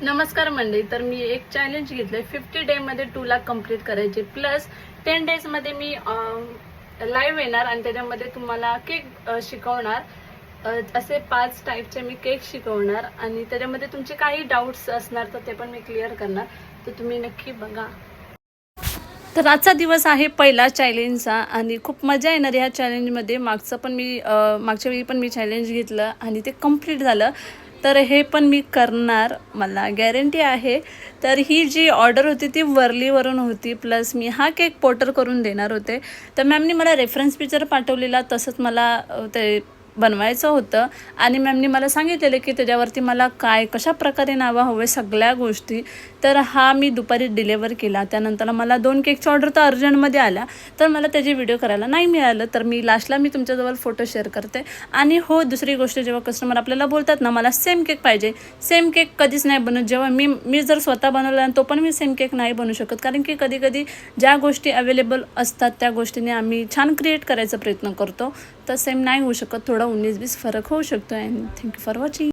नमस्कार मंडळी. तर मी एक चॅलेंज घेतलंय 50 डे मध्ये 2 लाख कंप्लीट करायचे, प्लस 10 डेज मध्ये मी लाईव्ह येणार आणि त्याच्यामध्ये तुम्हाला केक शिकवणार. असे 5 टाईपचे मी केक शिकवणार आणि त्याच्यामध्ये तुमचे काही डाऊट्स असणार तर ते पण मी क्लिअर करणार. तर तुम्ही नक्की बघा. तर आजचा दिवस आहे पहिला चॅलेंजचा आणि खूप मजा येणार ह्या चॅलेंजमध्ये. मागच्या वेळी पण मी चॅलेंज घेतलं आणि ते कंप्लीट झालं. तर हे पण मी करणार, मला गॅरंटी आहे. तर ही जी ऑर्डर होती ती वर्लीवरून होती, प्लस मी हा केक पोर्टर करून देणार होते. तर मॅमनी मला रेफरन्स पिक्चर पाठवलेला, तसंच मला ते बनवायचं होतं आणि मॅमनी मला सांगितलेलं की त्याच्यावरती मला कशा प्रकारे नावं हवे सगळ्या गोष्टी. तर हा मी दुपारी डिलेवर केला. त्यानंतर मला 2 केकची ऑर्डर तर अर्जंटमध्ये आल्या, तर मला त्याची व्हिडिओ करायला नाही मिळालं. तर लास्टला मी तुमच्याजवळ फोटो शेअर करते. आणि हो, दुसरी गोष्ट, जेव्हा कस्टमर आपल्याला बोलतात ना मला सेम केक पाहिजे, सेम केक कधीच नाही बनत. जेव्हा मी जर स्वतः बनवला तो पण मी सेम केक नाही बनवू शकत, कारण की कधी कधी ज्या गोष्टी अवेलेबल असतात त्या गोष्टीने आम्ही छान क्रिएट करायचा प्रयत्न करतो. तर सेम नाही होऊ शकत, थोडा 19-20 फरक होऊ शकतो. And thank you for watching.